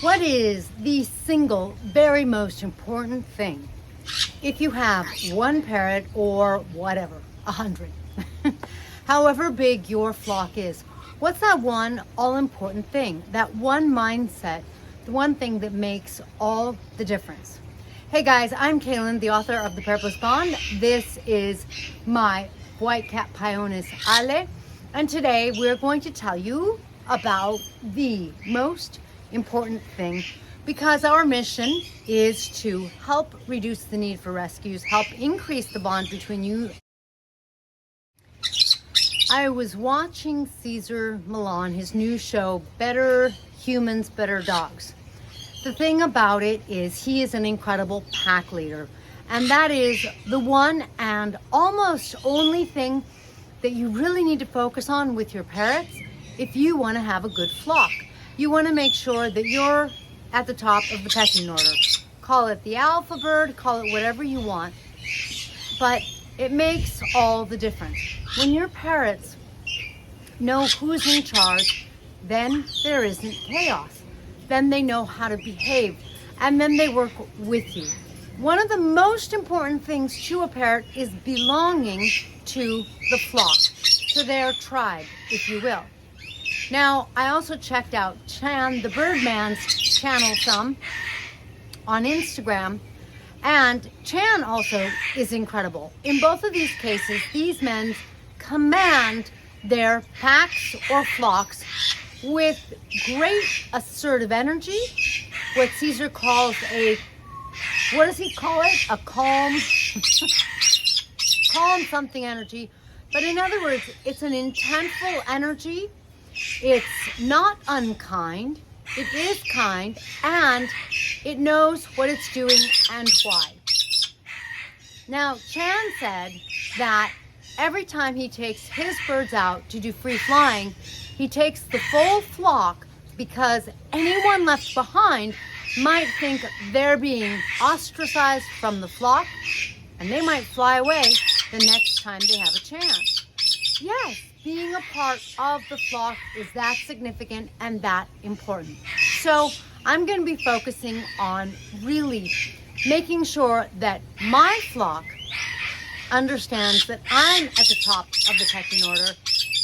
What is the single very most important thing if you have one parrot or whatever, 100, however big your flock is? What's that one all-important thing, that one mindset, the one thing that makes all the difference? Hey guys, I'm Kaylin, the author of The Parrot Bond. This is my white cat Pionis Ale, and today we're going to tell you about the most important thing, because our mission is to help reduce the need for rescues, help increase the bond between you. I was watching Cesar Millan, his new show, Better Humans, Better Dogs. The thing about it is he is an incredible pack leader, and that is the one and almost only thing that you really need to focus on with your parrots if you want to have a good flock. You want to make sure that you're at the top of the pecking order. Call it the alpha bird, call it whatever you want, but it makes all the difference. When your parrots know who's in charge, then there isn't chaos. Then they know how to behave, and then they work with you. One of the most important things to a parrot is belonging to the flock, to their tribe, if you will. Now, I also checked out Chan the Birdman's channel some on Instagram, and Chan also is incredible. In both of these cases, these men command their packs or flocks with great assertive energy, what Caesar calls what does he call it? A calm, calm something energy. But in other words, it's an intentful energy. It's not unkind, it is kind, and it knows what it's doing and why. Now, Chan said that every time he takes his birds out to do free flying, he takes the full flock, because anyone left behind might think they're being ostracized from the flock, and they might fly away the next time they have a chance. Yes, being a part of the flock is that significant and that important. So I'm going to be focusing on really making sure that my flock understands that I'm at the top of the pecking order,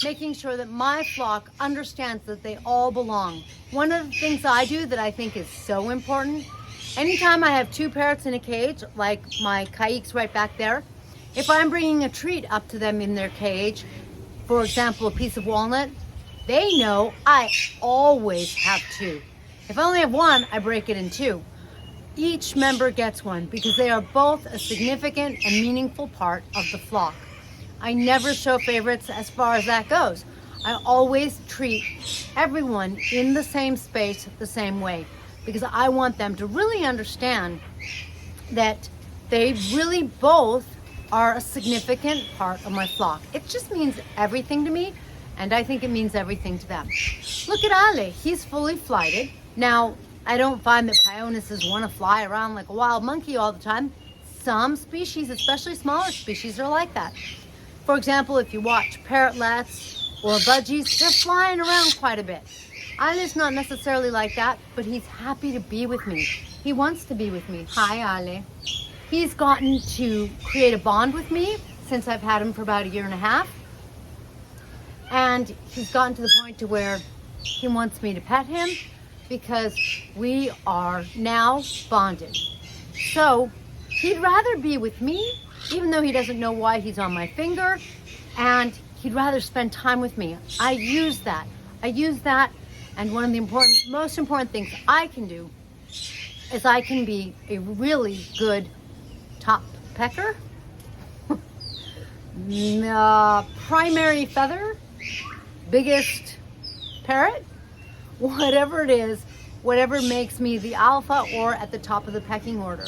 making sure that my flock understands that they all belong. One of the things I do that I think is so important, anytime I have two parrots in a cage, like my Kaiques right back there, if I'm bringing a treat up to them in their cage, for example, a piece of walnut, they know I always have two. If I only have one, I break it in two. Each member gets one because they are both a significant and meaningful part of the flock. I never show favorites as far as that goes. I always treat everyone in the same space the same way, because I want them to really understand that they really both are a significant part of my flock. It just means everything to me, and I think it means everything to them. Look at Ale, he's fully flighted. Now, I don't find that Pionises want to fly around like a wild monkey all the time. Some species, especially smaller species, are like that. For example, if you watch parrotlets or budgies, they're flying around quite a bit. Ale's not necessarily like that, but he's happy to be with me. He wants to be with me. Hi, Ale. He's gotten to create a bond with me since I've had him for about 1.5 years. And he's gotten to the point to where he wants me to pet him, because we are now bonded. So he'd rather be with me, even though he doesn't know why he's on my finger, and he'd rather spend time with me. I use that, and one of the most important things I can do is I can be a really good top pecker, primary feather, biggest parrot, whatever it is, whatever makes me the alpha or at the top of the pecking order.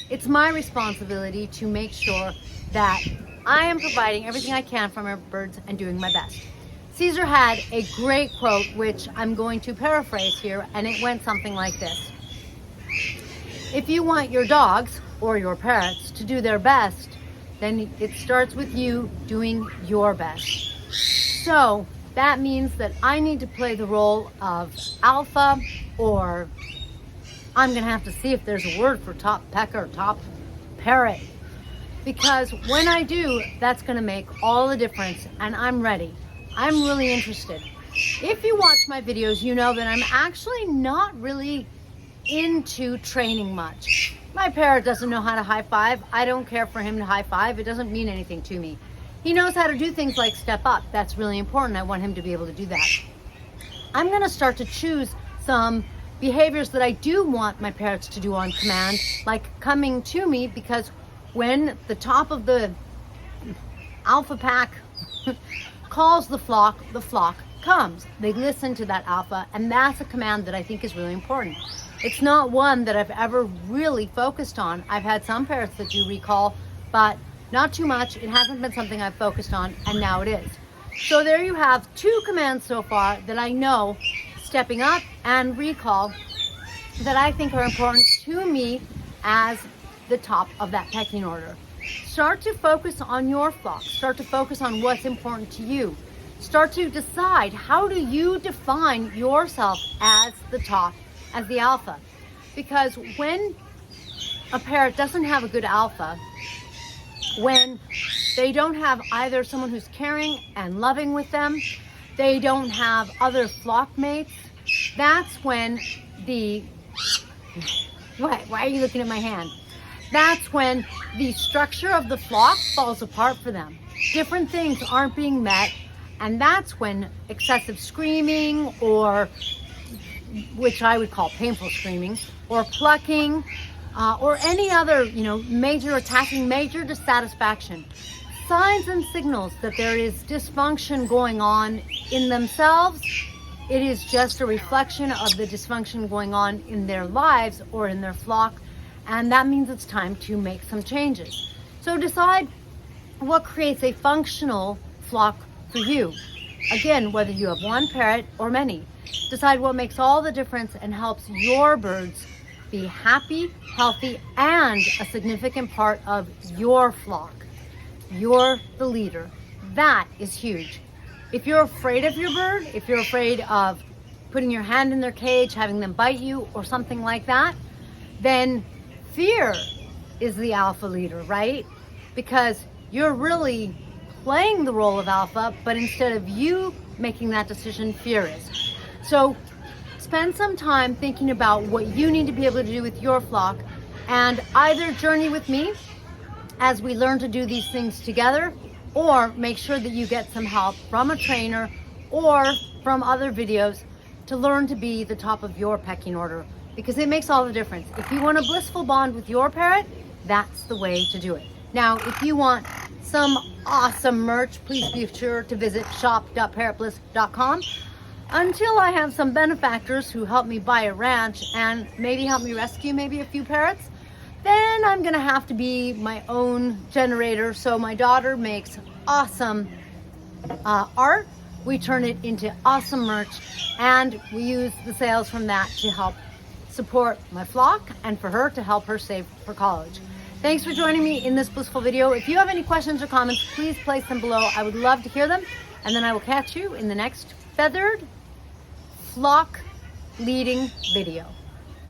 It's my responsibility to make sure that I am providing everything I can for my birds and doing my best. Caesar had a great quote, which I'm going to paraphrase here, and it went something like this. If you want your dogs or your parrots to do their best, then it starts with you doing your best. So that means that I need to play the role of alpha or I'm gonna have to see if there's a word for top pecker, top parrot. Because when I do, that's gonna make all the difference, and I'm ready. I'm really interested. If you watch my videos, you know that I'm actually not really into training much. My parrot doesn't know how to high five. I don't care for him to high five. It doesn't mean anything to me. He knows how to do things like step up. That's really important. I want him to be able to do that. I'm gonna start to choose some behaviors that I do want my parrots to do on command, like coming to me, because when the top of the alpha pack calls the flock comes. They listen to that alpha, and that's a command that I think is really important. It's not one that I've ever really focused on. I've had some parrots that do recall, but not too much. It hasn't been something I've focused on, and now it is. So there you have 2 commands so far that I know, stepping up and recall, that I think are important to me as the top of that pecking order. Start to focus on your flock. Start to focus on what's important to you. Start to decide, how do you define yourself as the top, as the alpha? Because when a parrot doesn't have a good alpha, when they don't have either someone who's caring and loving with them, they don't have other flock mates, that's when why are you looking at my hand? That's when the structure of the flock falls apart for them. Different things aren't being met, and that's when excessive screaming, or which I would call painful screaming, or plucking, or any other, major attacking, major dissatisfaction. Signs and signals that there is dysfunction going on in themselves. It is just a reflection of the dysfunction going on in their lives or in their flock, and that means it's time to make some changes. So decide what creates a functional flock for you. Again, whether you have one parrot or many, decide what makes all the difference and helps your birds be happy, healthy, and a significant part of your flock. You're the leader. That is huge. If you're afraid of your bird, if you're afraid of putting your hand in their cage, having them bite you or something like that, then fear is the alpha leader, right? Because you're really playing the role of alpha, but instead of you making that decision, fear is. So spend some time thinking about what you need to be able to do with your flock, and either journey with me as we learn to do these things together, or make sure that you get some help from a trainer or from other videos to learn to be the top of your pecking order, because it makes all the difference. If you want a blissful bond with your parrot, that's the way to do it. Now, if you want some awesome merch, please be sure to visit shop.parrotbliss.com. Until I have some benefactors who help me buy a ranch and maybe help me rescue maybe a few parrots, then I'm gonna have to be my own generator. So my daughter makes awesome art. We turn it into awesome merch, and we use the sales from that to help support my flock and for her to help her save for college. Thanks for joining me in this blissful video. If you have any questions or comments, please place them below. I would love to hear them, and then I will catch you in the next feathered flock leading video.